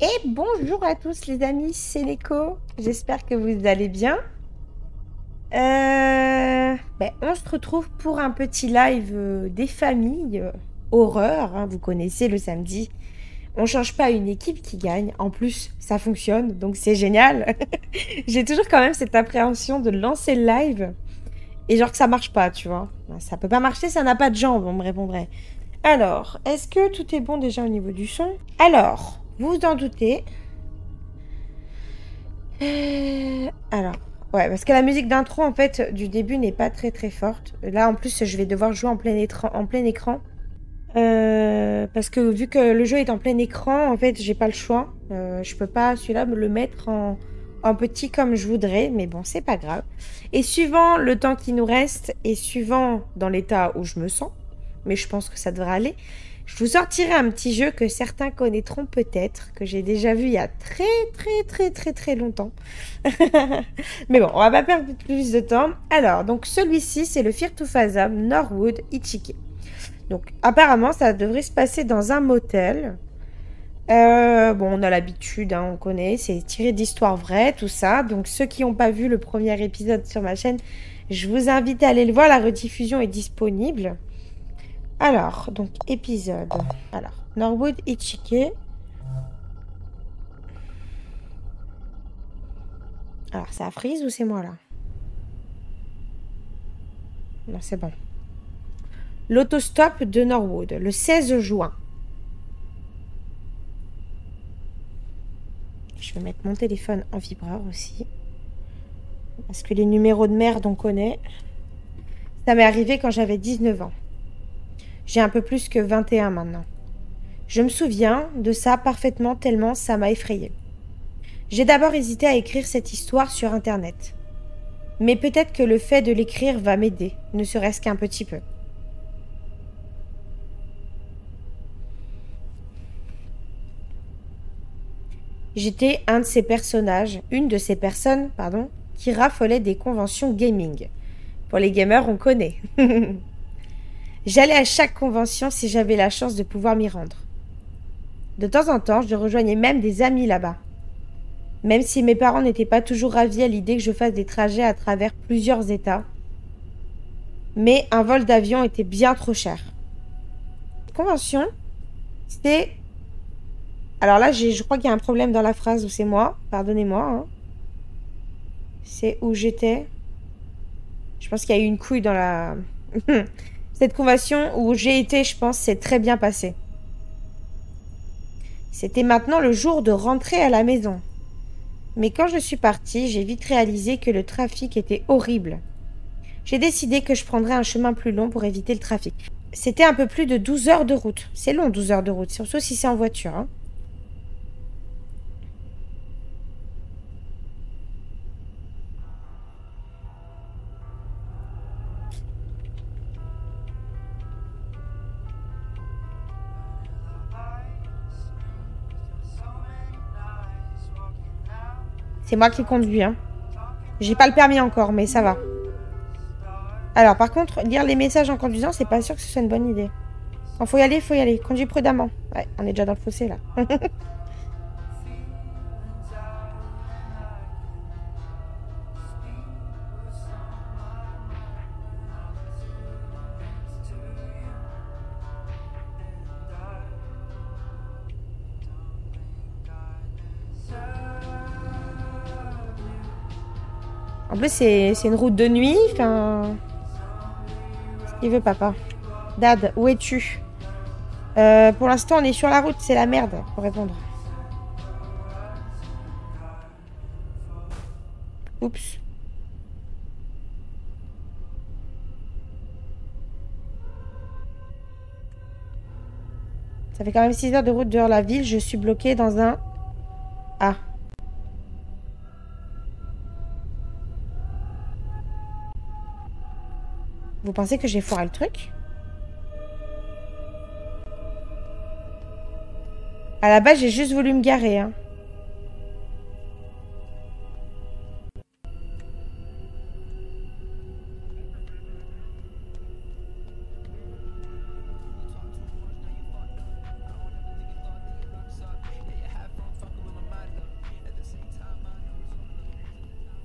Et bonjour à tous les amis, c'est Neko. J'espère que vous allez bien. On se retrouve pour un petit live des familles horreur. Hein, vous connaissez le samedi. On change pas une équipe qui gagne. En plus, ça fonctionne, donc c'est génial. J'ai toujours quand même cette appréhension de lancer le live et genre que ça marche pas, tu vois. Ça peut pas marcher, ça n'a pas de jambes, on me répondrait. Alors, est-ce que tout est bon déjà au niveau du son? Alors, vous vous en doutez. Alors, ouais, parce que la musique d'intro, en fait, du début n'est pas très très forte. Là, en plus, je vais devoir jouer en plein écran. Parce que vu que le jeu est en plein écran, en fait, j'ai pas le choix. Je peux pas, celui-là, me le mettre en petit comme je voudrais, mais bon, c'est pas grave. Et suivant le temps qui nous reste, et suivant dans l'état où je me sens, mais je pense que ça devrait aller, je vous sortirai un petit jeu que certains connaîtront peut-être, que j'ai déjà vu il y a très très très très très longtemps. Mais bon, on va pas perdre plus de temps. Alors, donc celui-ci, c'est le Fear to Fathom Norwood Ichike. Donc, apparemment, ça devrait se passer dans un motel. Bon, on a l'habitude, hein, on connaît, c'est tiré d'histoires vraies, tout ça. Donc, ceux qui n'ont pas vu le premier épisode sur ma chaîne, je vous invite à aller le voir. La rediffusion est disponible. Alors, donc, épisode. Alors, Norwood Ichike. Alors, ça frise ou c'est moi là? Non, c'est bon. L'autostop de Norwood, le 16 juin. Je vais mettre mon téléphone en vibreur aussi. Parce que les numéros de merde, on connaît. Ça m'est arrivé quand j'avais 19 ans. J'ai un peu plus que 21 maintenant. Je me souviens de ça parfaitement tellement ça m'a effrayée. J'ai d'abord hésité à écrire cette histoire sur Internet. Mais peut-être que le fait de l'écrire va m'aider, ne serait-ce qu'un petit peu. J'étais un de ces personnages, une de ces personnes, pardon, qui raffolait des conventions gaming. Pour les gamers, on connaît. J'allais à chaque convention si j'avais la chance de pouvoir m'y rendre. De temps en temps, je rejoignais même des amis là-bas. Même si mes parents n'étaient pas toujours ravis à l'idée que je fasse des trajets à travers plusieurs États. Mais un vol d'avion était bien trop cher. Convention, c'est... Alors là, je crois qu'il y a un problème dans la phrase où c'est moi. Pardonnez-moi. Hein. C'est où j'étais. Je pense qu'il y a eu une couille dans la... Cette convention où j'ai été, je pense, c'est très bien passé. C'était maintenant le jour de rentrer à la maison. Mais quand je suis partie, j'ai vite réalisé que le trafic était horrible. J'ai décidé que je prendrais un chemin plus long pour éviter le trafic. C'était un peu plus de 12 heures de route. C'est long, 12 heures de route, surtout si c'est en voiture. Hein. C'est moi qui conduis. Hein. J'ai pas le permis encore, mais ça va. Alors, par contre, lire les messages en conduisant, c'est pas sûr que ce soit une bonne idée. Quand faut y aller, faut y aller. Conduis prudemment. Ouais, on est déjà dans le fossé, là. En plus, c'est une route de nuit. Enfin... Ce qu'il veut, papa. Dad, où es-tu? Pour l'instant, on est sur la route. C'est la merde, pour répondre. Oups. Ça fait quand même 6 heures de route dehors la ville. Je suis bloquée dans un... Ah. Vous pensez que j'ai foiré le truc? À la base, j'ai juste voulu me garer. Hein.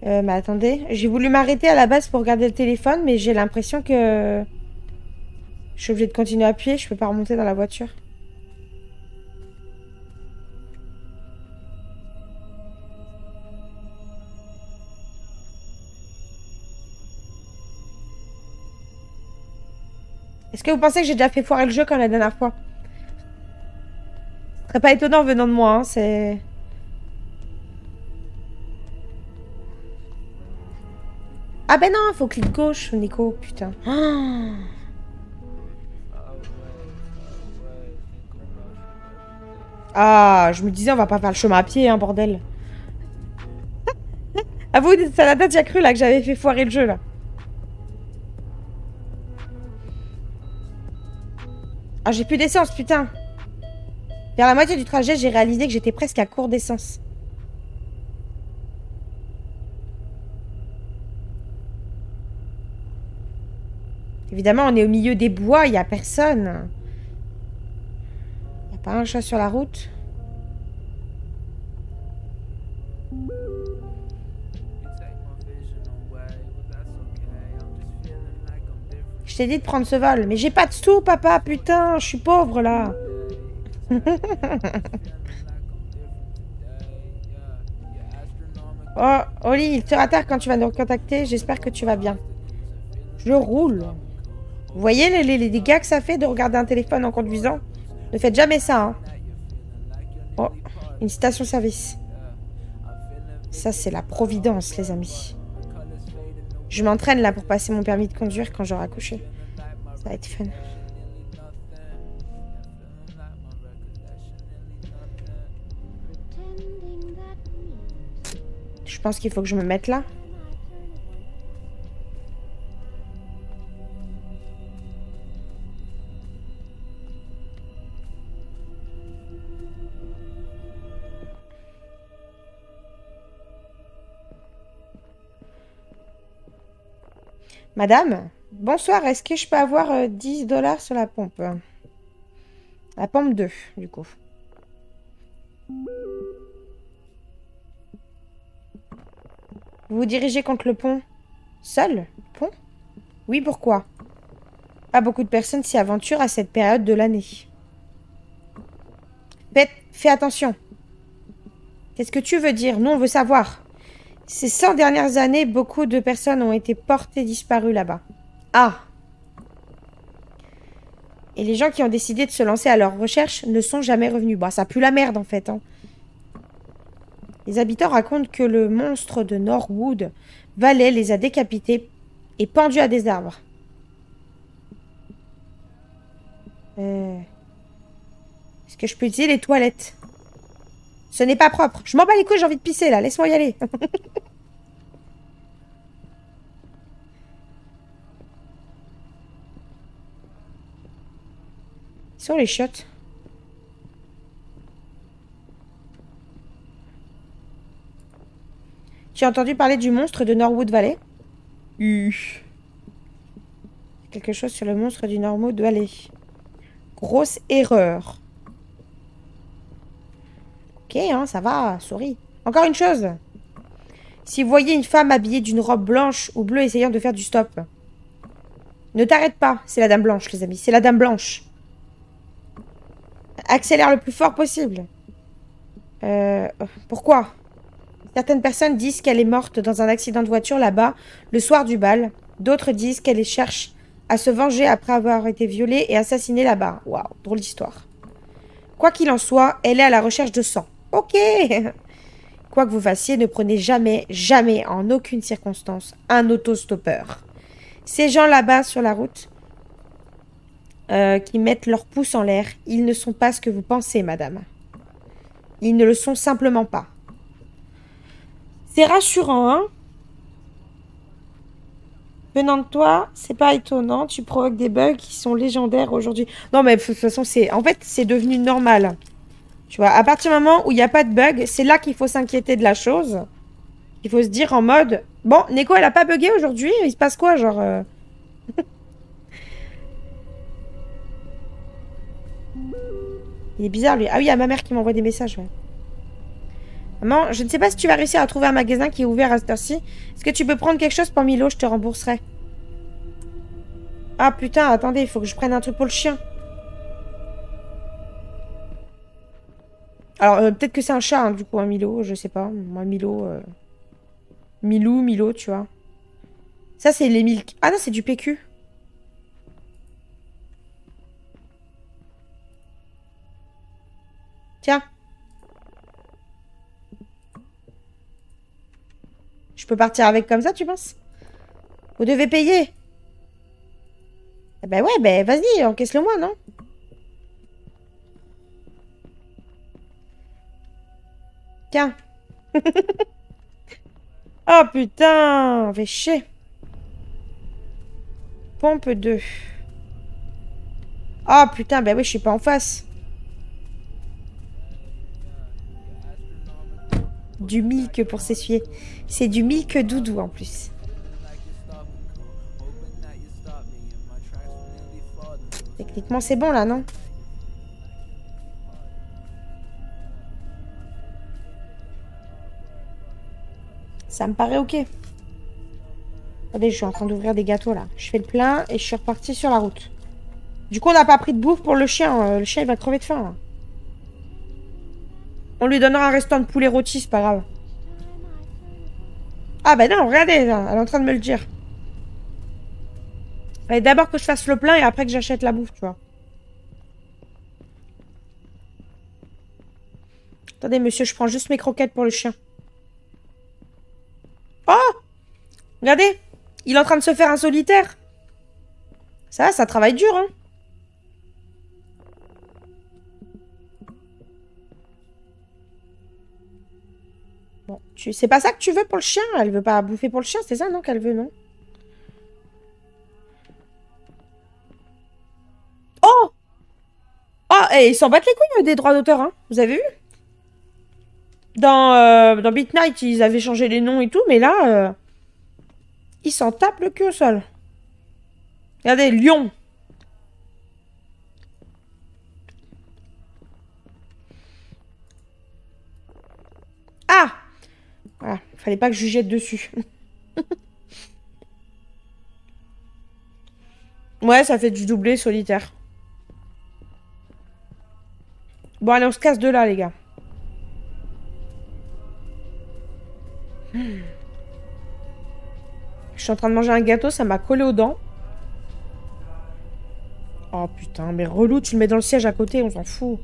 Mais attendez, j'ai voulu m'arrêter à la base pour regarder le téléphone, mais j'ai l'impression que je suis obligée de continuer à appuyer, je peux pas remonter dans la voiture. Est-ce que vous pensez que j'ai déjà fait foirer le jeu comme la dernière fois? Ce serait pas étonnant venant de moi, hein, c'est... Ah ben non, faut clic gauche, Nico, putain. Ah, je me disais, on va pas faire le chemin à pied, hein, bordel. Ah vous, ça la date, j'ai cru là que j'avais fait foirer le jeu, là. Ah, j'ai plus d'essence, putain. Vers la moitié du trajet, j'ai réalisé que j'étais presque à court d'essence. Évidemment, on est au milieu des bois, il n'y a personne. Il n'y a pas un chat sur la route. Je t'ai dit de prendre ce vol, mais j'ai pas de sous, papa, putain, je suis pauvre, là. Oh, Oli, il sera tard quand tu vas nous recontacter, j'espère que tu vas bien. Je roule. Vous voyez les dégâts que ça fait de regarder un téléphone en conduisant? Ne faites jamais ça, hein. Oh, une station-service. Ça, c'est la providence, les amis. Je m'entraîne là pour passer mon permis de conduire quand j'aurai accouché. Ça va être fun. Je pense qu'il faut que je me mette là. Madame, bonsoir, est-ce que je peux avoir 10 $ sur la pompe? La pompe 2, du coup. Vous vous dirigez contre le pont? Seul? Le pont? Oui, pourquoi? Pas beaucoup de personnes s'y aventurent à cette période de l'année. Fais attention. Qu'est-ce que tu veux dire? Nous, on veut savoir. Ces 100 dernières années, beaucoup de personnes ont été portées disparues là-bas. Ah! Et les gens qui ont décidé de se lancer à leur recherche ne sont jamais revenus. Bah, ça pue la merde, en fait. Hein. Les habitants racontent que le monstre de Norwood Valley les a décapités et pendus à des arbres. Est-ce que je peux utiliser les toilettes? Ce n'est pas propre. Je m'en bats les couilles, j'ai envie de pisser, là. Laisse-moi y aller. Ils sont les chiottes. Tu as entendu parler du monstre de Norwood Valley? Quelque chose sur le monstre du Norwood Valley. Grosse erreur. Ok, hein, ça va, souris. Encore une chose. Si vous voyez une femme habillée d'une robe blanche ou bleue essayant de faire du stop, ne t'arrête pas. C'est la dame blanche, les amis. C'est la dame blanche. Accélère le plus fort possible. Pourquoi? Certaines personnes disent qu'elle est morte dans un accident de voiture là-bas, le soir du bal. D'autres disent qu'elle cherche à se venger après avoir été violée et assassinée là-bas. Waouh, drôle d'histoire. Quoi qu'il en soit, elle est à la recherche de sang. Ok. Quoi que vous fassiez, ne prenez jamais, jamais, en aucune circonstance, un autostoppeur. Ces gens là-bas sur la route qui mettent leurs pouces en l'air, ils ne sont pas ce que vous pensez, madame. Ils ne le sont simplement pas. C'est rassurant, hein? Venant de toi, c'est pas étonnant, tu provoques des bugs qui sont légendaires aujourd'hui. Non, mais de toute façon, en fait, c'est devenu normal. Tu vois, à partir du moment où il n'y a pas de bug, c'est là qu'il faut s'inquiéter de la chose. Il faut se dire en mode... Bon, Neko, elle a pas bugué aujourd'hui, il se passe quoi, genre... Il est bizarre, lui. Ah oui, il y a ma mère qui m'envoie des messages, ouais. Maman, je ne sais pas si tu vas réussir à trouver un magasin qui est ouvert à cette heure-ci. Est-ce que tu peux prendre quelque chose pour Milo? Je te rembourserai. Ah putain, attendez, il faut que je prenne un truc pour le chien. Alors, peut-être que c'est un chat, hein, du coup, un Milo, je sais pas. Moi, Milo... Milou, Milo, tu vois. Ça, c'est les milk. Ah non, c'est du PQ. Tiens. Je peux partir avec comme ça, tu penses? Vous devez payer. Eh ben ouais, ben vas-y, encaisse-le-moi, non? Tiens. Oh putain, fait chier. Pompe 2. Oh putain, ben oui, je suis pas en face. Du milk pour s'essuyer. C'est du milk doudou en plus. Techniquement, c'est bon là, non? Ça me paraît ok. Attendez, je suis en train d'ouvrir des gâteaux là. Je fais le plein et je suis repartie sur la route. Du coup, on n'a pas pris de bouffe pour le chien. Le chien, il va crever de faim là. On lui donnera un restant de poulet rôti, c'est pas grave. Ah bah non, regardez, là, elle est en train de me le dire. Fallait d'abord que je fasse le plein et après que j'achète la bouffe, tu vois. Attendez, monsieur, je prends juste mes croquettes pour le chien. Oh! Regardez! Il est en train de se faire un solitaire. Ça travaille dur, hein. Bon, c'est pas ça que tu veux pour le chien? Elle veut pas bouffer pour le chien, c'est ça, non, qu'elle veut, non? Oh! Oh, et ils s'en battent les couilles des droits d'auteur, hein. Vous avez vu? Dans Beat Night, ils avaient changé les noms et tout, mais là, ils s'en tapent le cul au sol. Regardez, lion. Ah! Voilà, fallait pas que je lui jette dessus. Ouais, ça fait du doublé solitaire. Bon, allez, on se casse de là, les gars. Je suis en train de manger un gâteau, ça m'a collé aux dents. Oh putain, mais relou, tu le mets dans le siège à côté, on s'en fout.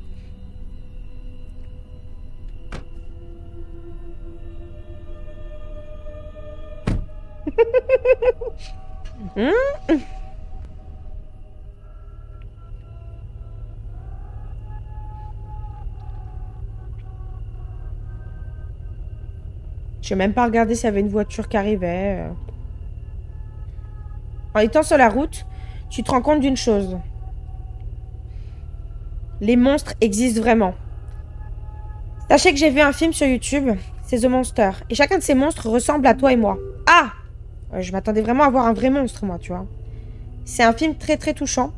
Je n'ai même pas regardé s'il y avait une voiture qui arrivait. En étant sur la route, tu te rends compte d'une chose. Les monstres existent vraiment. Sachez que j'ai vu un film sur YouTube, c'est The Monster. Et chacun de ces monstres ressemble à toi et moi. Ah! Je m'attendais vraiment à voir un vrai monstre, moi, tu vois. C'est un film très très touchant.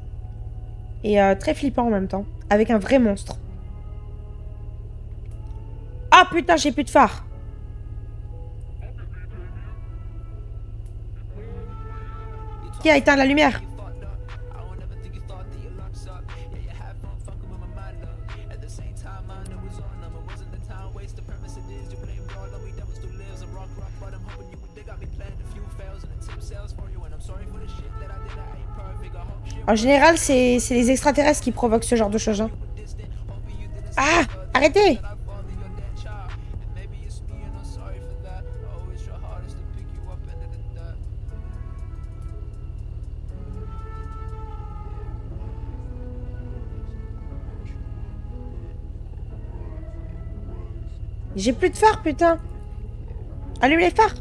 Et très flippant en même temps. Avec un vrai monstre. Ah putain, j'ai plus de phare. Qui a éteint la lumière? En général, c'est les extraterrestres qui provoquent ce genre de choses. Hein. Ah! Arrêtez! J'ai plus de phare, putain! Allume les phares!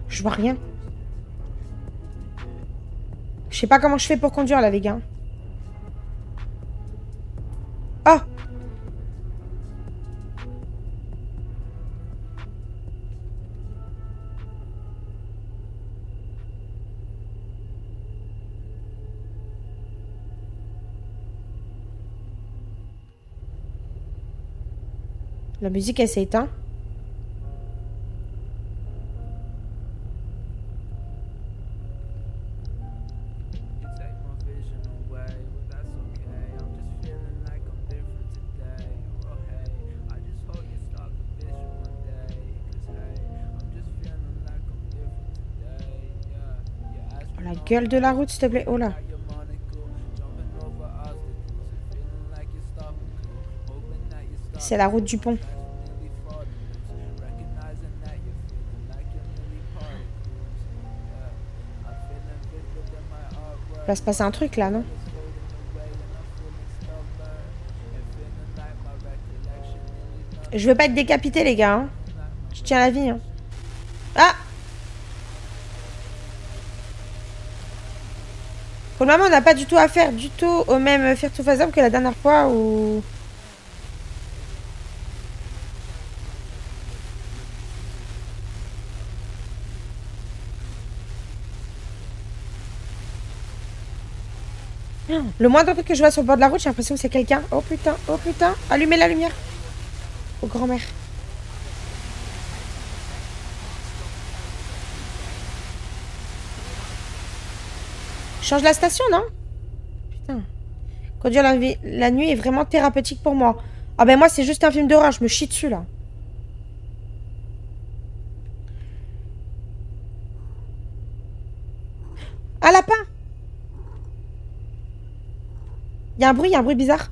Je vois rien. Je sais pas comment je fais pour conduire là, les gars. Oh! La musique, elle s'est éteinte. Oh, la gueule de la route, s'il te plaît. Oh là. C'est la route du pont. Il va se passer un truc là, non? Je veux pas être décapité, les gars. Hein. Je tiens la vie. Hein. Ah! Pour le moment, on n'a pas du tout affaire du tout au même Fear to Fathom que la dernière fois où... Le moindre truc que je vois sur le bord de la route, j'ai l'impression que c'est quelqu'un. Oh putain, oh putain. Allumez la lumière. Oh grand-mère. Change la station, non? Putain. Conduire la nuit est vraiment thérapeutique pour moi. Ah ben moi, c'est juste un film d'horreur. Je me chie dessus, là. Un lapin! Il y a un bruit bizarre.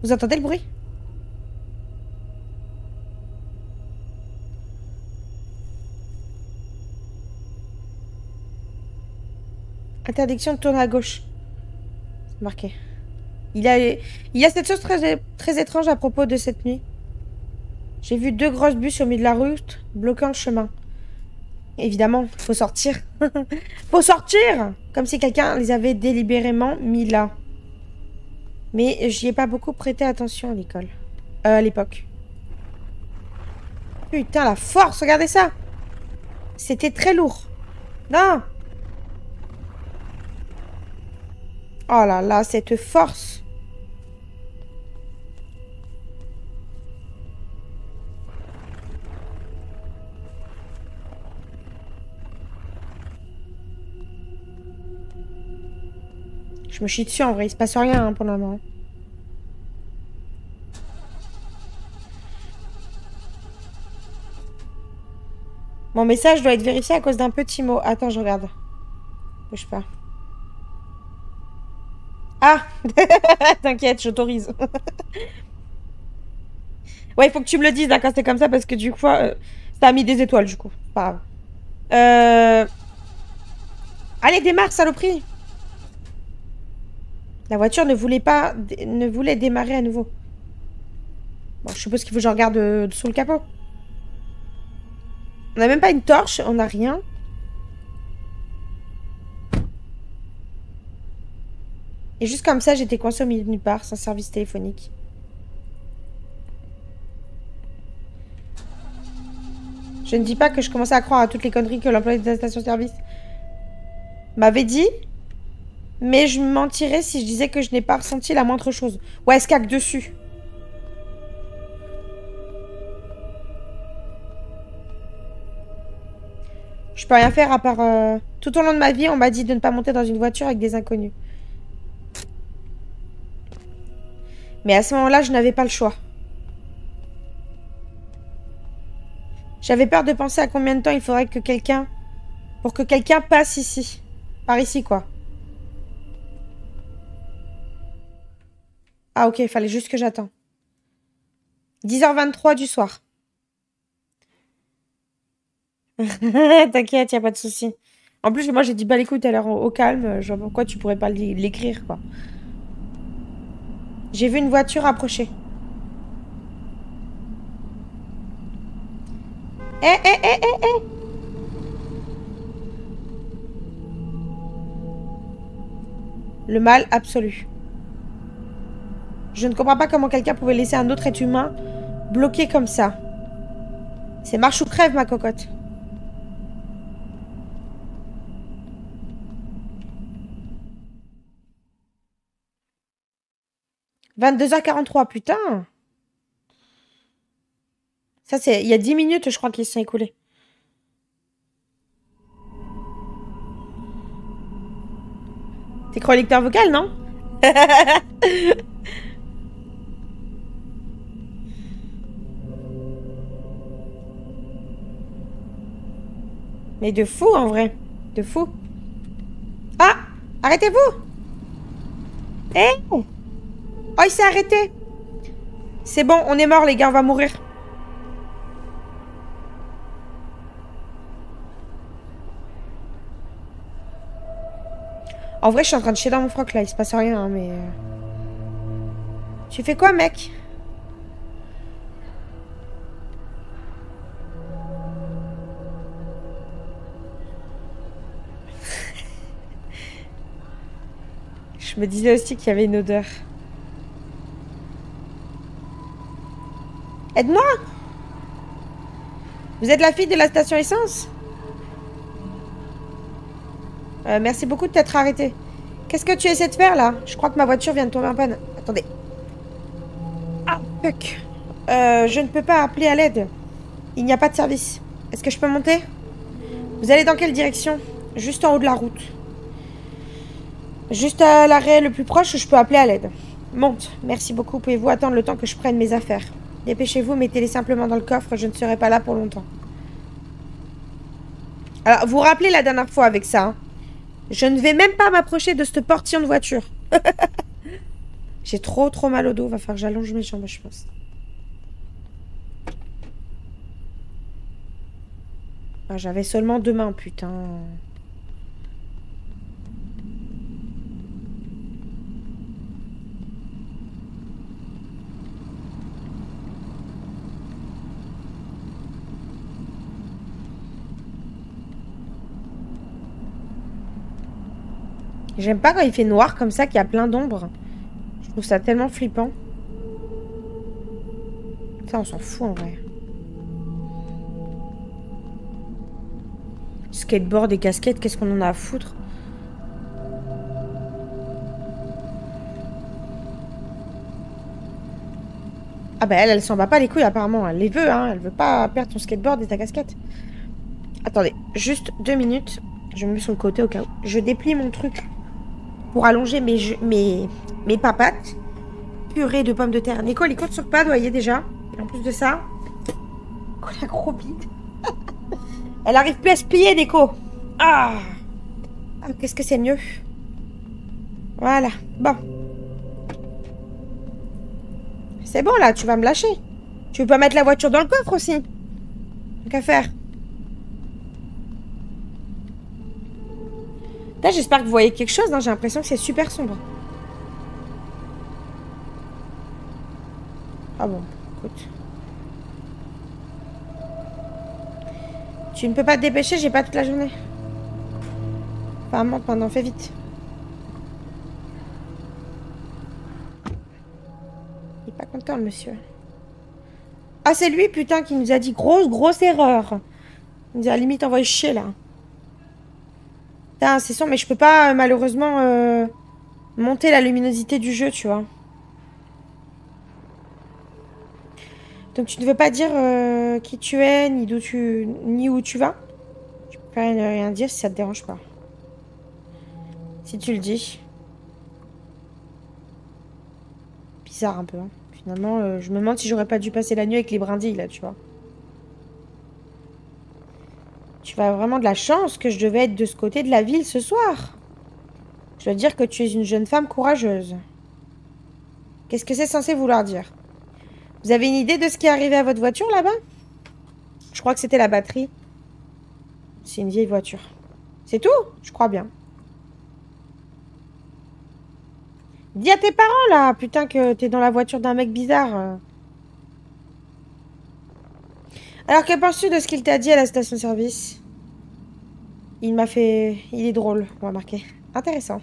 Vous entendez le bruit? Interdiction de tourner à gauche. C'est marqué. Il y a cette chose très étrange à propos de cette nuit. J'ai vu 2 grosses bus au milieu de la route, bloquant le chemin. Évidemment, faut sortir. Faut sortir! Comme si quelqu'un les avait délibérément mis là. Mais j'y ai pas beaucoup prêté attention à l'école. À l'époque. Putain, la force, regardez ça! C'était très lourd. Non! Oh là là, cette force! Je me chie dessus en vrai, il se passe rien hein, pour le moment. Mon message doit être vérifié à cause d'un petit mot. Attends, je regarde. Bouge pas. Ah! T'inquiète, j'autorise. Ouais, il faut que tu me le dises hein, quand c'est comme ça parce que du coup, ça a mis des étoiles du coup. Pas grave. Allez, démarre, saloperie! La voiture ne voulait démarrer à nouveau. Bon, je suppose qu'il faut que je regarde sous le capot. On n'a même pas une torche, on n'a rien. Et juste comme ça, j'étais coincée au milieu de nulle part, sans service téléphonique. Je ne dis pas que je commençais à croire à toutes les conneries que l'employé de la station-service m'avait dit. Mais je me mentirais si je disais que je n'ai pas ressenti la moindre chose. Ouais, elle se caque dessus. Je peux rien faire à part... Tout au long de ma vie, on m'a dit de ne pas monter dans une voiture avec des inconnus. Mais à ce moment-là, je n'avais pas le choix. J'avais peur de penser à combien de temps il faudrait que quelqu'un... Pour que quelqu'un passe ici. Par ici, quoi. Ah, ok, il fallait juste que j'attends. 10h23 du soir. T'inquiète, y a pas de souci. En plus, moi, j'ai dit, bah, écoute, à l'heure au calme. Je vois pourquoi tu pourrais pas l'écrire, quoi. J'ai vu une voiture approcher. Eh. Le mal absolu. Je ne comprends pas comment quelqu'un pouvait laisser un autre être humain bloqué comme ça. C'est marche ou crève, ma cocotte. « 22h43, putain. Ça, c'est... Il y a 10 minutes, je crois, qu'ils se sont écoulés. T'es chroniqueur vocal, non? Mais de fou, en vrai. De fou. Ah! Arrêtez-vous! Eh! Oh, il s'est arrêté! C'est bon, on est mort, les gars, on va mourir. En vrai, je suis en train de chier dans mon froc, là. Il se passe rien, hein, mais... Tu fais quoi, mec? Je me disais aussi qu'il y avait une odeur. Aide-moi! Vous êtes la fille de la station essence? Merci beaucoup de t'être arrêté. Qu'est-ce que tu essaies de faire, là? Je crois que ma voiture vient de tomber en panne. Attendez. Ah, fuck. Je ne peux pas appeler à l'aide. Il n'y a pas de service. Est-ce que je peux monter? Vous allez dans quelle direction? Juste en haut de la route. Juste à l'arrêt le plus proche où je peux appeler à l'aide. Monte. Merci beaucoup. Pouvez-vous attendre le temps que je prenne mes affaires? Dépêchez-vous, mettez-les simplement dans le coffre. Je ne serai pas là pour longtemps. Alors, vous vous rappelez la dernière fois avec ça, hein? Je ne vais même pas m'approcher de cette portion de voiture. J'ai trop mal au dos. Va falloir que j'allonge mes jambes, je pense. Ah, j'avais seulement 2 mains, putain. J'aime pas quand il fait noir comme ça, qu'il y a plein d'ombres. Je trouve ça tellement flippant. Ça, on s'en fout en vrai. Skateboard et casquettes, qu'est-ce qu'on en a à foutre? Ah bah elle s'en bat pas les couilles apparemment. Elle les veut, hein. Elle veut pas perdre ton skateboard et ta casquette. Attendez, juste 2 minutes. Je me mets sur le côté au cas où. Je déplie mon truc pour allonger mes papates. Purée de pommes de terre. Nico, il compte sur pas, voyez déjà. Et en plus de ça... Oh, la gros bide. Elle arrive plus à se plier, Nico. Ah, qu'est-ce que c'est mieux. Voilà, bon. C'est bon, là, tu vas me lâcher. Tu veux pas mettre la voiture dans le coffre aussi? Qu'à faire? Là, j'espère que vous voyez quelque chose, hein. J'ai l'impression que c'est super sombre. Ah bon, écoute. Tu ne peux pas te dépêcher, j'ai pas toute la journée. Apparemment, pendant, fais vite. Il est pas content, le monsieur. Ah, c'est lui, putain, qui nous a dit grosse erreur. Il nous a limite envoyé chier, là. Putain, c'est sûr, mais je peux pas, malheureusement, monter la luminosité du jeu, tu vois. Donc, tu ne veux pas dire qui tu es, ni où tu vas? Tu peux pas rien dire si ça te dérange pas. Si tu le dis. Bizarre un peu, hein. Finalement, je me demande si j'aurais pas dû passer la nuit avec les brindilles, là, tu vois. Tu as vraiment de la chance que je devais être de ce côté de la ville ce soir. Je dois dire que tu es une jeune femme courageuse. Qu'est-ce que c'est censé vouloir dire? Vous avez une idée de ce qui est arrivé à votre voiture, là-bas? Je crois que c'était la batterie. C'est une vieille voiture. C'est tout? Je crois bien. Dis à tes parents, là, putain, que t'es dans la voiture d'un mec bizarre. Alors, que penses-tu de ce qu'il t'a dit à la station-service? Il m'a fait... Il est drôle, on va marquer. Intéressant.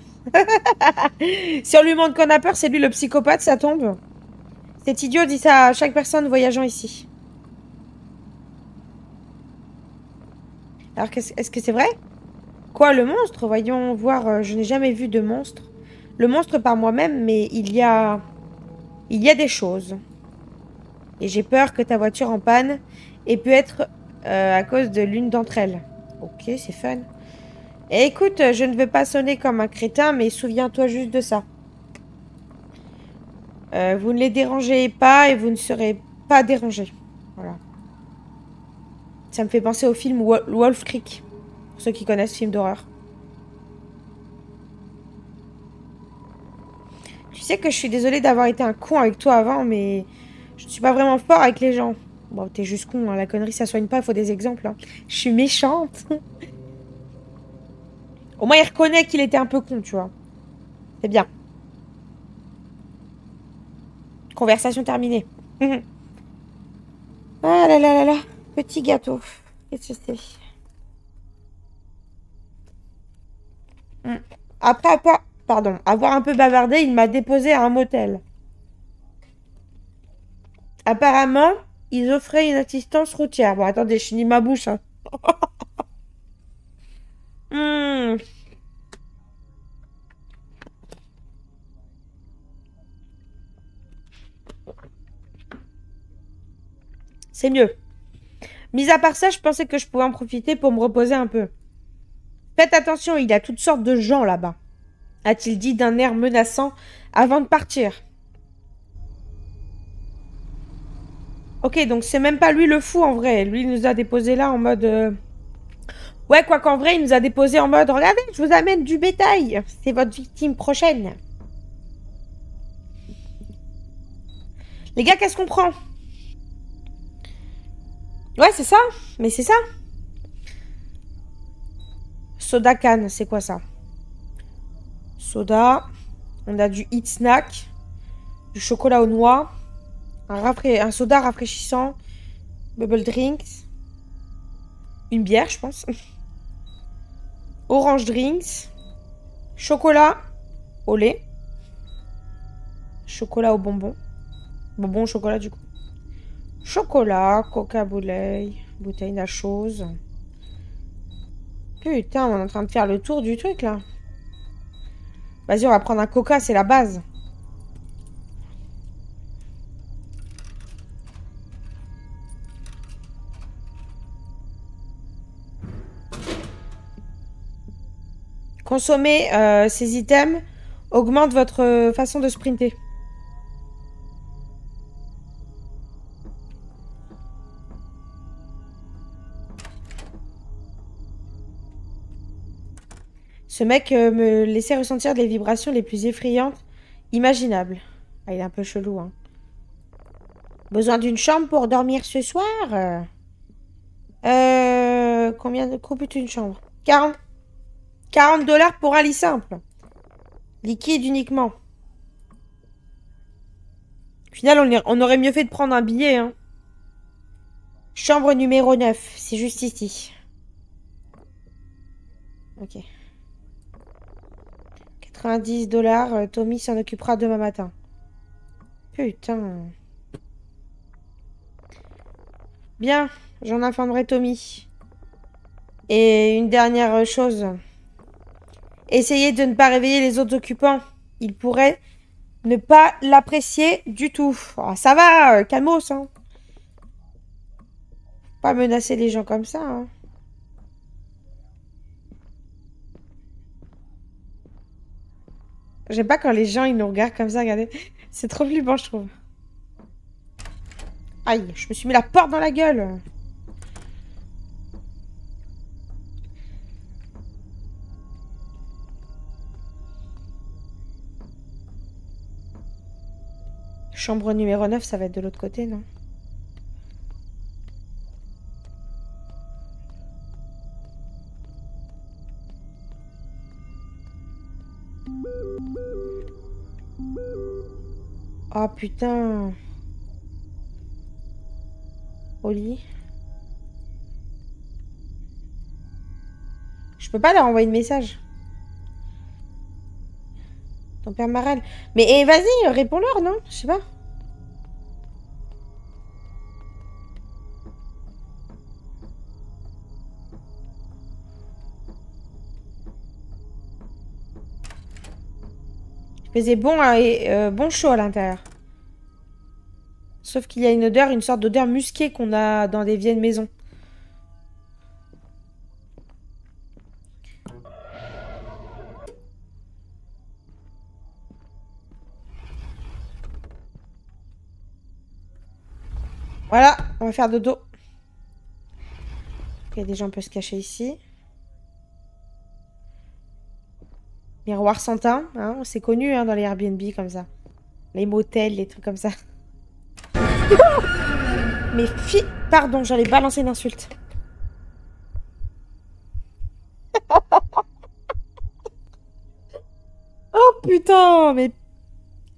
Si on lui montre qu'on a peur, c'est lui le psychopathe, ça tombe. Cet idiot dit ça à chaque personne voyageant ici. Alors, est-ce que c'est vrai? Quoi, le monstre? Voyons voir, je n'ai jamais vu de monstre. Le monstre par moi-même, mais il y a des choses. Et j'ai peur que ta voiture en panne ait pu être à cause de l'une d'entre elles. Ok, c'est fun. Et écoute, je ne veux pas sonner comme un crétin, mais souviens-toi juste de ça. Vous ne les dérangez pas et vous ne serez pas dérangés. Voilà. Ça me fait penser au film Wolf Creek, pour ceux qui connaissent ce film d'horreur. Tu sais que je suis désolée d'avoir été un con avec toi avant, mais je ne suis pas vraiment fort avec les gens. Bon, t'es juste con, hein. La connerie, ça soigne pas, il faut des exemples. Hein. Je suis méchante. Au moins, il reconnaît qu'il était un peu con, tu vois. C'est bien. Conversation terminée. Ah là là là là. Petit gâteau. Qu'est-ce que c'est? Après, pardon, avoir un peu bavardé, il m'a déposé à un motel. Apparemment, ils offraient une assistance routière. Bon, attendez, je finis ma bouche. Hein. Hmm, c'est mieux. Mis à part ça, je pensais que je pouvais en profiter pour me reposer un peu. Faites attention, il y a toutes sortes de gens là-bas, a-t-il dit d'un air menaçant avant de partir. Ok, donc c'est même pas lui le fou en vrai. Lui, il nous a déposé là en mode... Ouais, quoi qu'en vrai, il nous a déposé en mode... Regardez, je vous amène du bétail. C'est votre victime prochaine. Les gars, qu'est-ce qu'on prend? Ouais, c'est ça. Mais c'est ça. Soda can, c'est quoi ça? Soda. On a du hit snack. Du chocolat aux noix. Un soda rafraîchissant. Bubble drinks. Une bière, je pense. Orange drinks. Chocolat au lait. Chocolat au bonbon. Bonbon au chocolat, du coup. Chocolat, coca bouteille de chose. Putain, on est en train de faire le tour du truc, là. Vas-y, on va prendre un coca, c'est la base. Consommer ces items augmente votre façon de sprinter. Ce mec me laissait ressentir les vibrations les plus effrayantes imaginables. Ah, il est un peu chelou, hein. Besoin d'une chambre pour dormir ce soir? Combien coûte une chambre? 40 dollars pour un lit simple. Liquide uniquement. Au final, on aurait mieux fait de prendre un billet, hein. Chambre numéro 9, c'est juste ici. Ok. 90 dollars, Tommy s'en occupera demain matin. Putain. Bien, j'en informerai Tommy. Et une dernière chose. Essayez de ne pas réveiller les autres occupants. Ils pourraient ne pas l'apprécier du tout. Oh, ça va, calmos, hein. Pas menacer les gens comme ça, hein. J'aime pas quand les gens ils nous regardent comme ça, regardez. C'est trop flippant, je trouve. Aïe, je me suis mis la porte dans la gueule. Chambre numéro 9, ça va être de l'autre côté, non? Oh putain. Au lit. Je peux pas leur envoyer de message. Ton père Marel. Mais vas-y, réponds-leur, non? Je sais pas. Il faisait bon, bon chaud à l'intérieur. Sauf qu'il y a une odeur, une sorte d'odeur musquée qu'on a dans des vieilles maisons. Voilà, on va faire dodo. Ok, déjà on peut se cacher ici. Miroir sans teint, hein, c'est connu hein, dans les Airbnb comme ça. Les motels, les trucs comme ça. Mais pardon, j'allais balancer une insulte. Oh putain, mais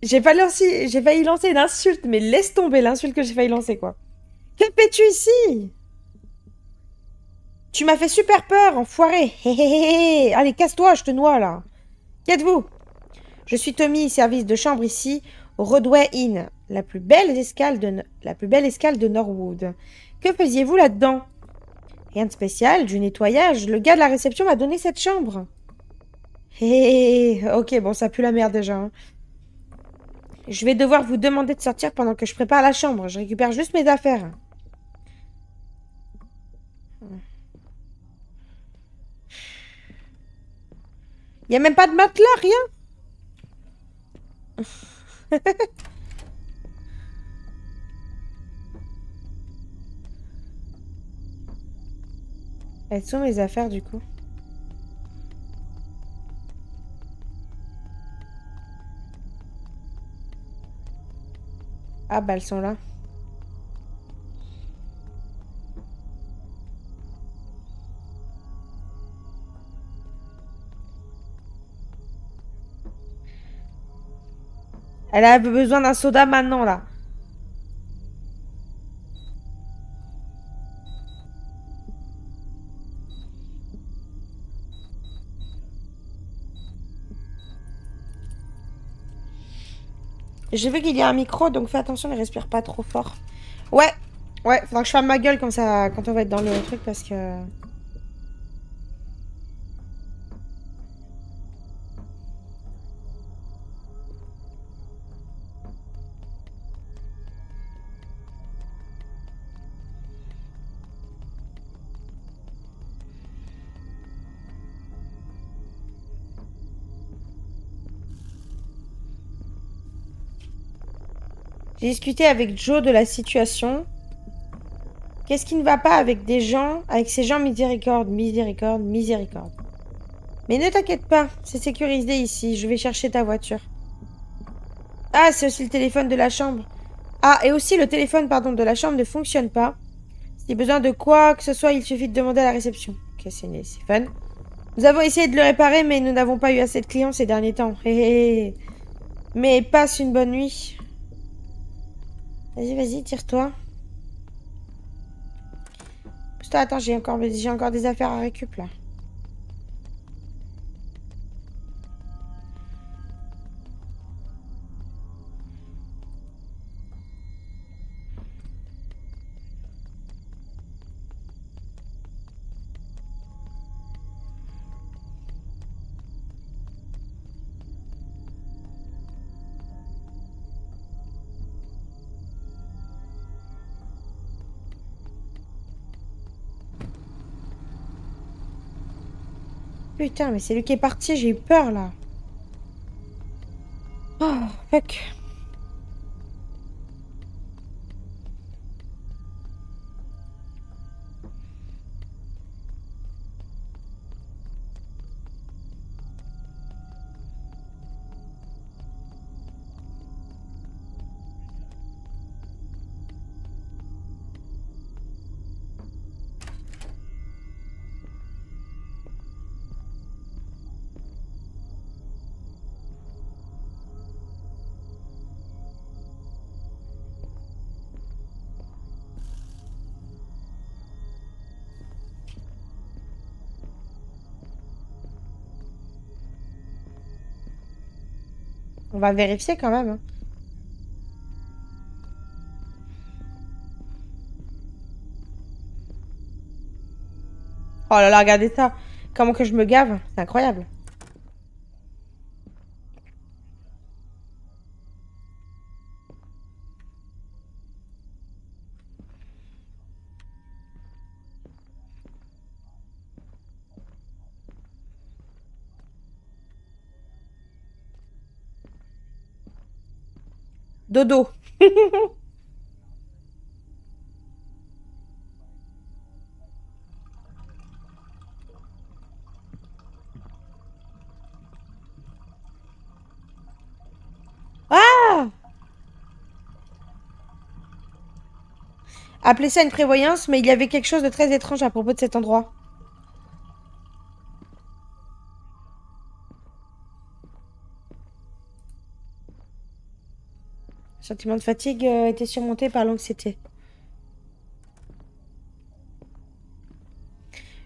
j'ai failli lancer une insulte, mais laisse tomber l'insulte que j'ai failli lancer quoi. Que fais-tu ici? Tu m'as fait super peur, enfoiré. Hé hé hé hé. Allez, casse-toi, je te noie là. Qui êtes-vous? Je suis Tommy, service de chambre ici, au Rodway Inn, la plus belle escale de Norwood. Que faisiez-vous là-dedans? Rien de spécial, du nettoyage. Le gars de la réception m'a donné cette chambre. Hé, ok, bon, ça pue la merde déjà. Hein. Je vais devoir vous demander de sortir pendant que je prépare la chambre. Je récupère juste mes affaires. Y a même pas de matelas, rien. Elles sont mes affaires du coup. Ah bah elles sont là. Elle a besoin d'un soda maintenant là. J'ai vu qu'il y a un micro, donc fais attention, ne respire pas trop fort. Ouais, ouais, faudra que je ferme ma gueule comme ça quand on va être dans le truc parce que... J'ai discuté avec Joe de la situation. Qu'est-ce qui ne va pas avec ces gens miséricorde, miséricorde, miséricorde. Mais ne t'inquiète pas, c'est sécurisé ici, je vais chercher ta voiture. Ah, c'est aussi le téléphone de la chambre. Ah, et aussi le téléphone, pardon, de la chambre ne fonctionne pas. Si besoin de quoi que ce soit, il suffit de demander à la réception. Ok, c'est fun. Nous avons essayé de le réparer, mais nous n'avons pas eu assez de clients ces derniers temps. Hé hé hé. Mais passe une bonne nuit. Vas-y, vas-y, tire-toi. Pousse-toi, attends, j'ai encore des affaires à récup, là. Putain, mais c'est lui qui est parti, j'ai eu peur, là. Oh, fuck. On va vérifier quand même. Hein. Oh là là, regardez ça. Comment que je me gave. C'est incroyable. Dodo. Ah! Appelez ça une prévoyance, mais il y avait quelque chose de très étrange à propos de cet endroit. Le sentiment de fatigue était surmonté par l'anxiété.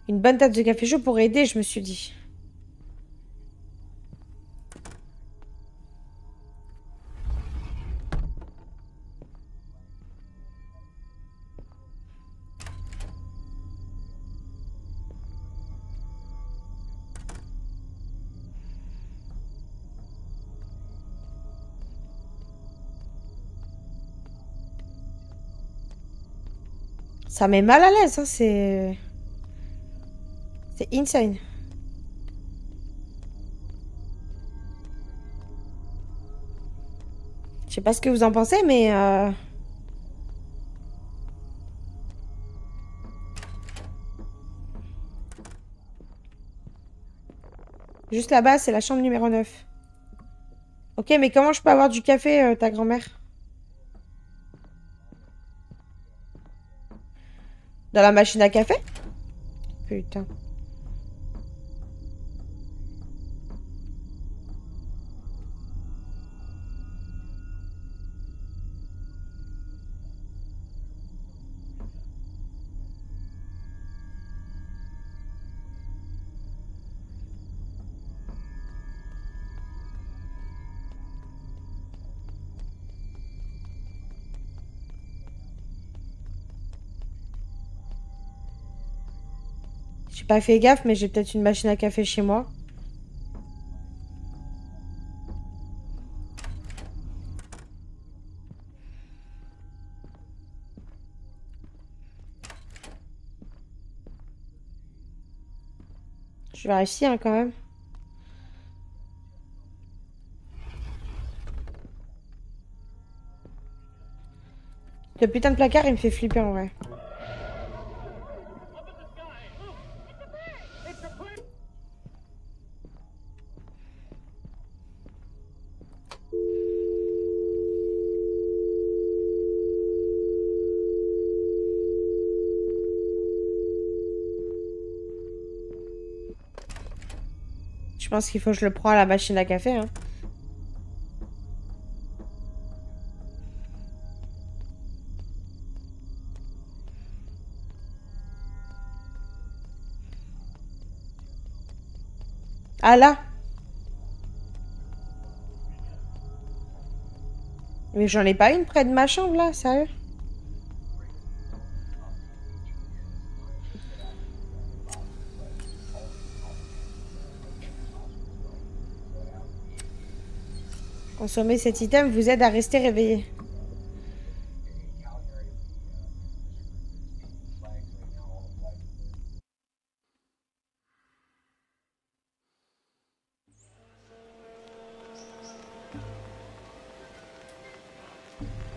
Une bonne tasse de café chaud pourrait aider, je me suis dit. Ça met mal à l'aise, hein, c'est... C'est insane. Je sais pas ce que vous en pensez, mais... Juste là-bas, c'est la chambre numéro 9. Ok, mais comment je peux avoir du café, ta grand-mère? Dans la machine à café? Putain. J'ai pas fait gaffe, mais j'ai peut-être une machine à café chez moi. Je vérifie, hein, quand même. Ce putain de placard, il me fait flipper, en vrai. Je pense qu'il faut que je le prends à la machine à café, hein. Ah là! Mais j'en ai pas une près de ma chambre, là, sérieux? Consommer cet item vous aide à rester réveillé.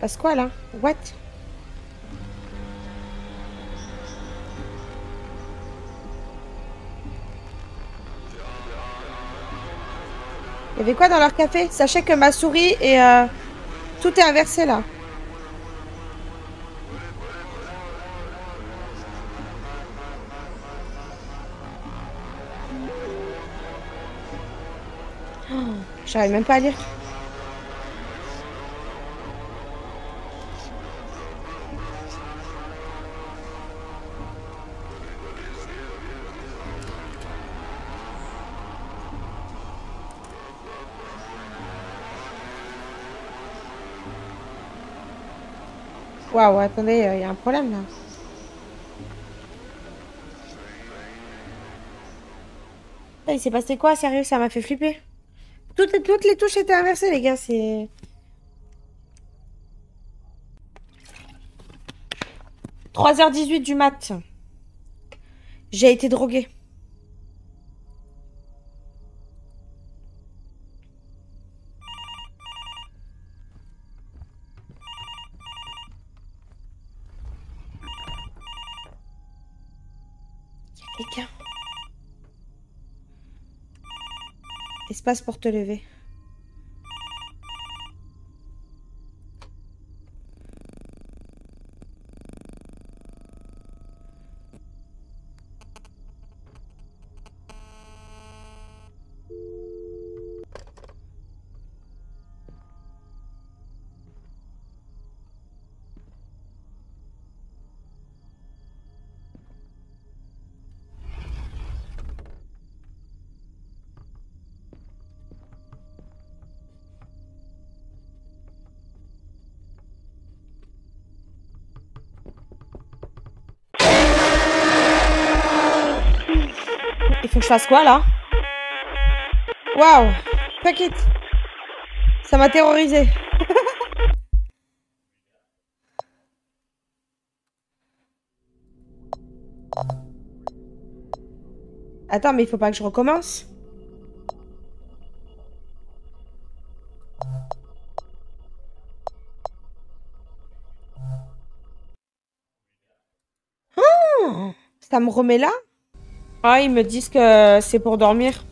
Passe quoi, là? What? Il y avait quoi dans leur café? Sachez que ma souris et tout est inversé là. Oh, j'arrive même pas à lire. Waouh, attendez, il y a un problème là. Ah, il s'est passé quoi, sérieux, ça m'a fait flipper. Toutes les touches étaient inversées, les gars, c'est... 3h18 du mat. J'ai été droguée. Et qu'un espace pour te lever. Il faut que je fasse quoi là? Waouh! Fuck it! Ça m'a terrorisé. Attends, mais il faut pas que je recommence? Oh, ça me remet là? Ah, ils me disent que c'est pour dormir.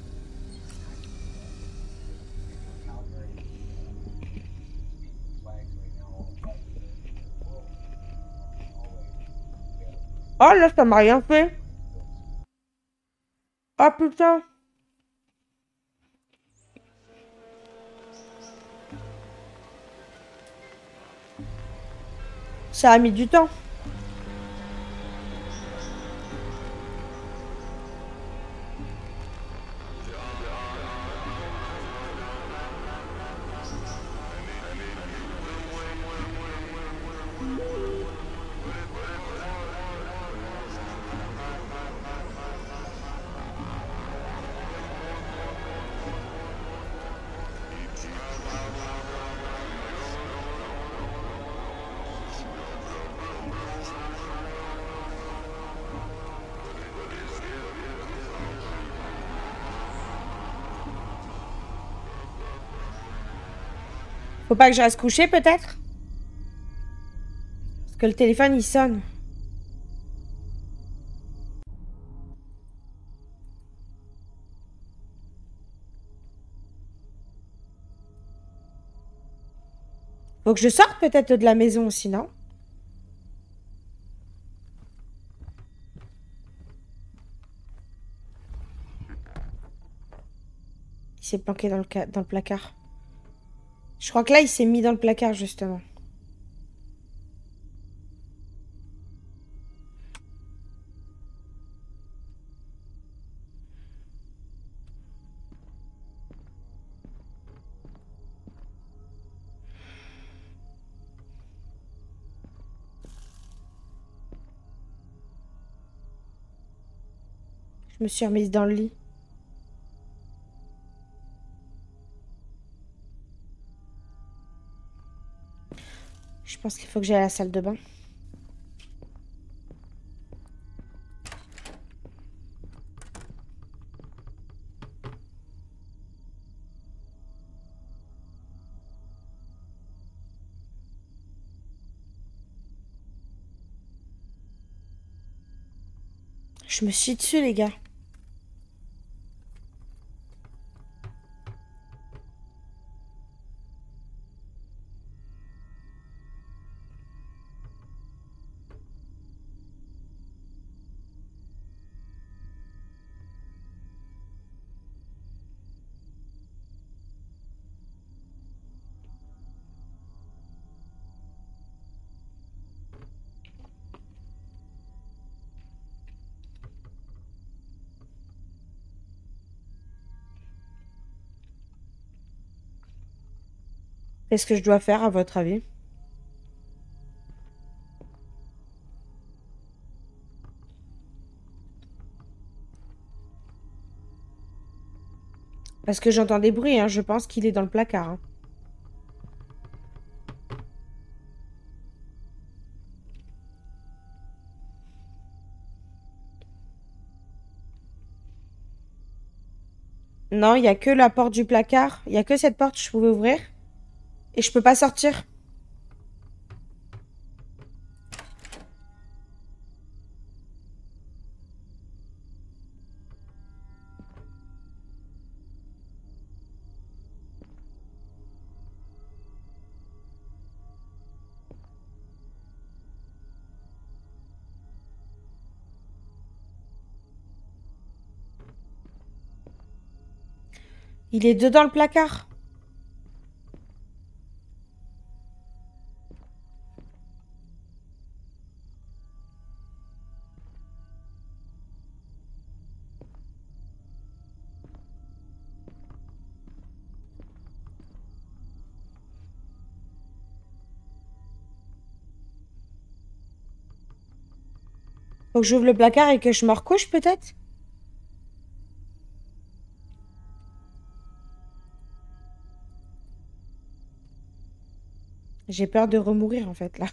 Oh là, ça m'a rien fait. Oh putain. Ça a mis du temps. Faut pas que je reste couché peut-être? Parce que le téléphone il sonne. Faut que je sorte peut-être de la maison aussi, non? Il s'est planqué dans le placard. Je crois que là, il s'est mis dans le placard, justement. Je me suis remise dans le lit. Je pense qu'il faut que j'aille à la salle de bain. Je me suis dessus, les gars. Qu'est-ce que je dois faire, à votre avis? Parce que j'entends des bruits, hein. Je pense qu'il est dans le placard, hein. Non, il n'y a que la porte du placard. Il n'y a que cette porte que je pouvais ouvrir. Et je peux pas sortir. Il est dedans le placard. Faut que j'ouvre le placard et que je me recouche peut-être? J'ai peur de remourir en fait là.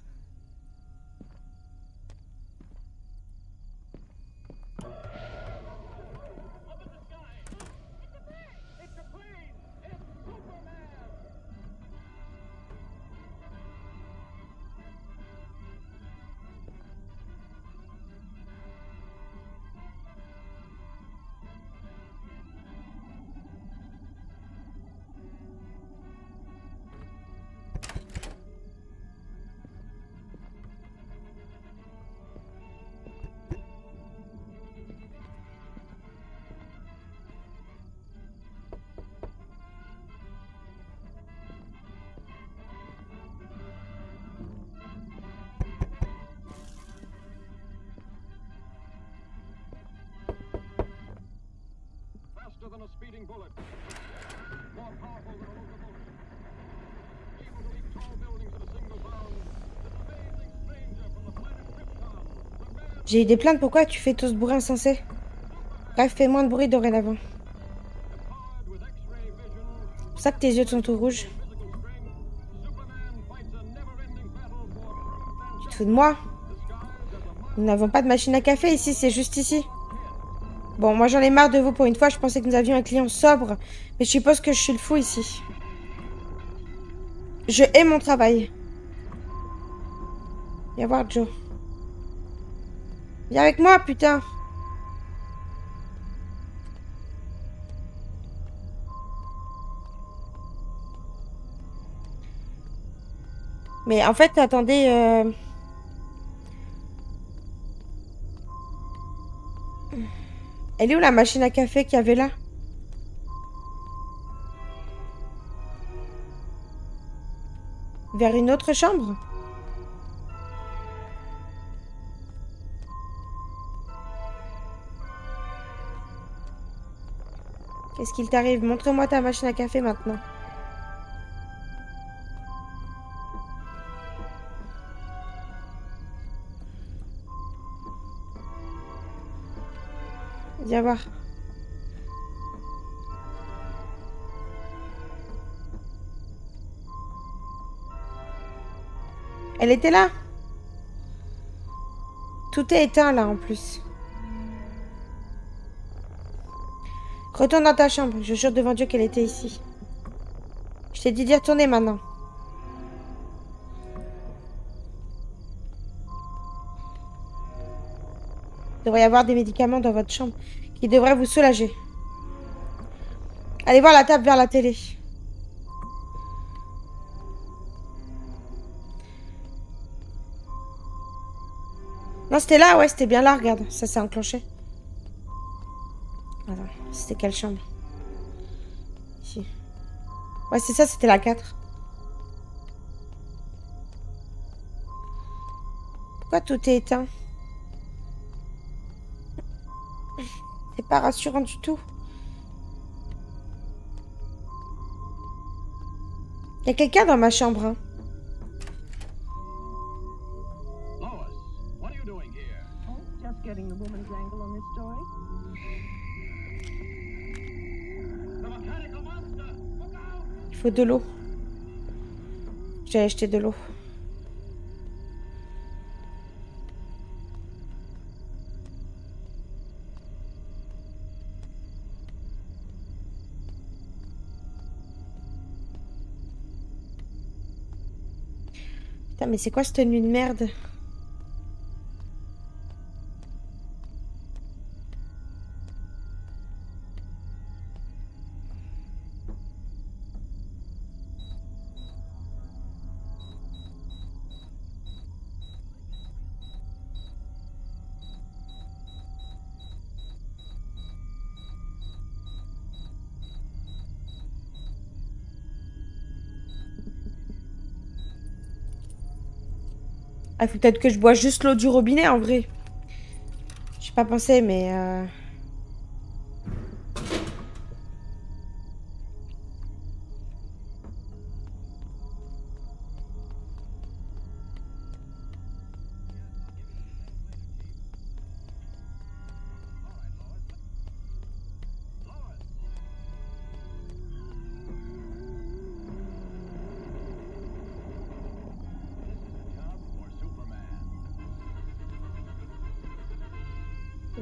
J'ai eu des plaintes, pourquoi tu fais tout ce bruit insensé? Bref, fais moins de bruit dorénavant. C'est pour ça que tes yeux sont tout rouges. Tu te fous de moi? Nous n'avons pas de machine à café ici, c'est juste ici. Bon, moi j'en ai marre de vous pour une fois, je pensais que nous avions un client sobre. Mais je suppose que je suis le fou ici. Je hais mon travail. Viens voir Joe. Viens avec moi, putain. Mais en fait, attendez... Elle est où la machine à café qu'il y avait là? Vers une autre chambre? Qu'est-ce qu'il t'arrive? Montre-moi ta machine à café maintenant. Viens voir. Elle était là. Tout est éteint là en plus. Retourne dans ta chambre. Je jure devant Dieu qu'elle était ici. Je t'ai dit d'y retourner maintenant. Il devrait y avoir des médicaments dans votre chambre qui devraient vous soulager. Allez voir la table vers la télé. Non, c'était là, ouais, c'était bien là, regarde. Ça s'est enclenché. Attends, c'était quelle chambre? Ici. Ouais, c'est ça, c'était la 4. Pourquoi tout est éteint? C'est pas rassurant du tout. Il y a quelqu'un dans ma chambre, hein. Il faut de l'eau. J'ai acheté de l'eau. Putain, mais c'est quoi cette tenue de merde? Ah, faut peut-être que je bois juste l'eau du robinet, en vrai. J'ai pas pensé, mais...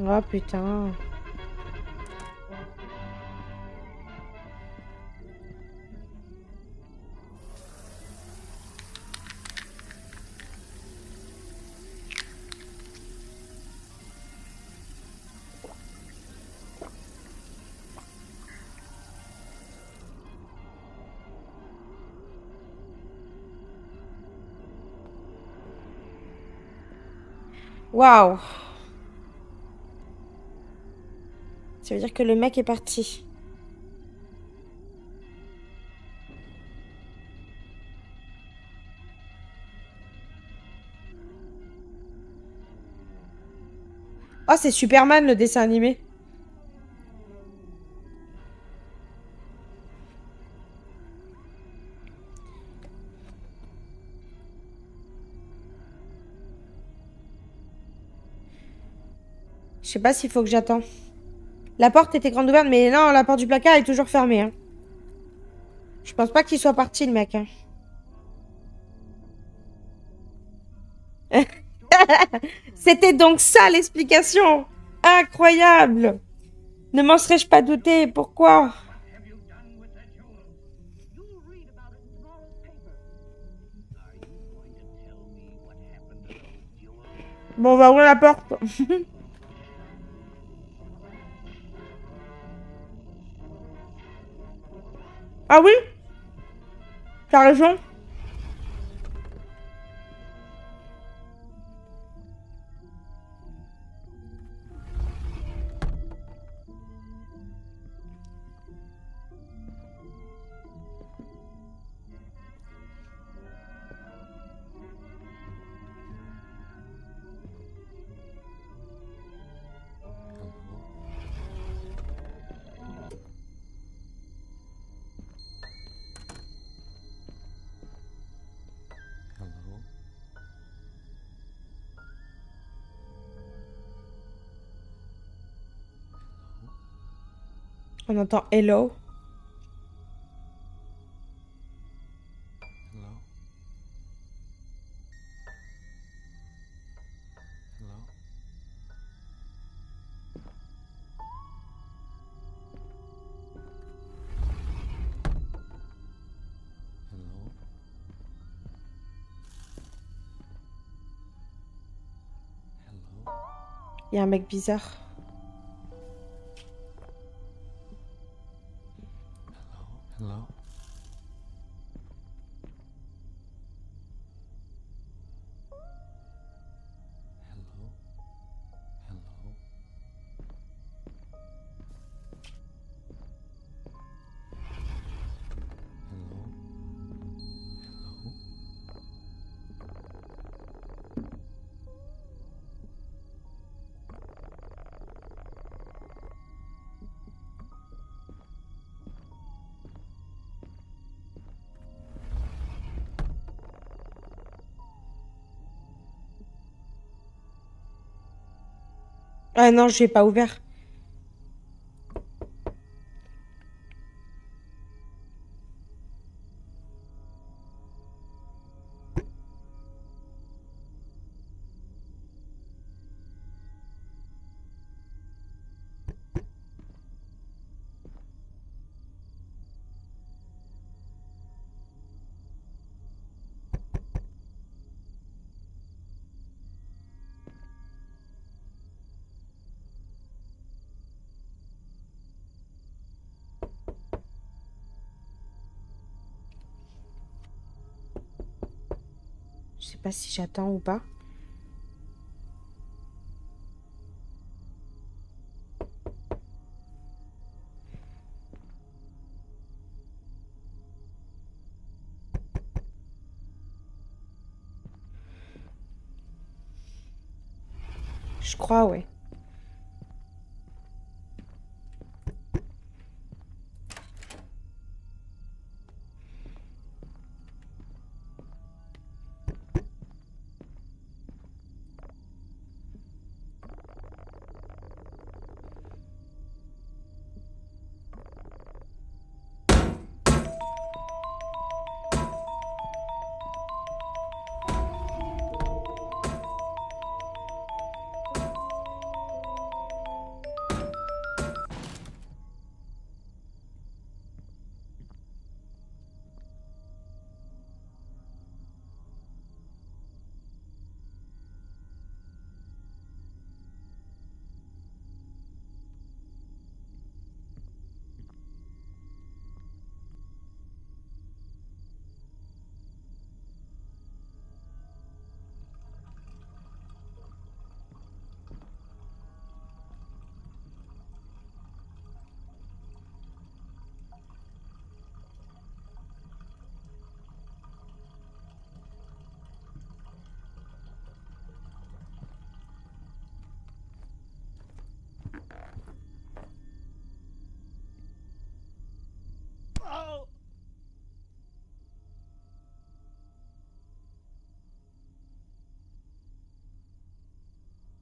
Oh, putain. Waouh. Ça veut dire que le mec est parti. Oh, c'est Superman, le dessin animé. Je sais pas s'il faut que j'attends. La porte était grande ouverte, mais non, la porte du placard est toujours fermée. Hein. Je pense pas qu'il soit parti, le mec. Hein. C'était donc ça l'explication. Incroyable. Ne m'en serais-je pas douté. Pourquoi? Bon, on va ouvrir la porte. Ah oui? T'as raison. On entend hello. Il y a un mec bizarre. Hello? Hello? Hello? Hello? Hello? Ah non, je l'ai pas ouvert. Je sais pas si j'attends ou pas. Je crois, ouais.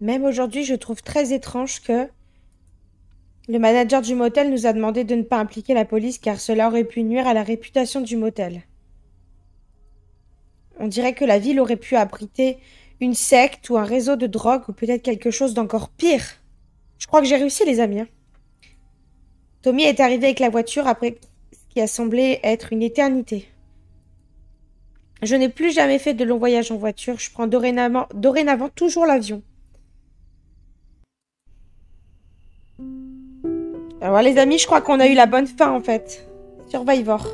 Même aujourd'hui, je trouve très étrange que le manager du motel nous a demandé de ne pas impliquer la police car cela aurait pu nuire à la réputation du motel. On dirait que la ville aurait pu abriter une secte ou un réseau de drogue ou peut-être quelque chose d'encore pire. Je crois que j'ai réussi, les amis. Tommy est arrivé avec la voiture après ce qui a semblé être une éternité. Je n'ai plus jamais fait de long voyage en voiture. Je prends dorénavant toujours l'avion. Alors les amis, je crois qu'on a eu la bonne fin en fait. Survivor.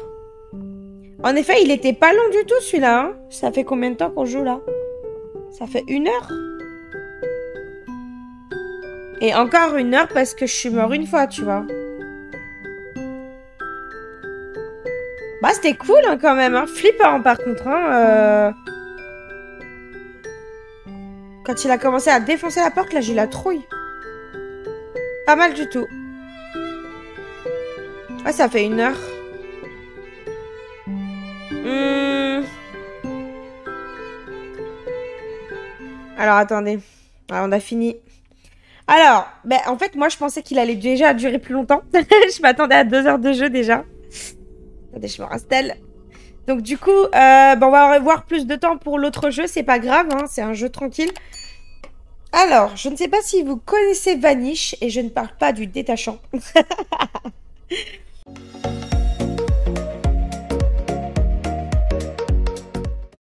En effet, il était pas long du tout celui-là. Hein. Ça fait combien de temps qu'on joue là? Ça fait 1 heure. Et encore 1 heure parce que je suis mort une fois, tu vois. Bah c'était cool hein, quand même. Hein. Flippant par contre. Hein, Quand il a commencé à défoncer la porte, là j'ai eu la trouille. Pas mal du tout. Ah, ça fait 1 heure. Alors, attendez. Ah, on a fini. Alors, ben, en fait, moi, je pensais qu'il allait déjà durer plus longtemps. Je m'attendais à 2 heures de jeu, déjà. Attendez, je me rastelle. Donc, du coup, ben, on va revoir plus de temps pour l'autre jeu. C'est pas grave, hein, c'est un jeu tranquille. Alors, je ne sais pas si vous connaissez Vanish, et je ne parle pas du détachant.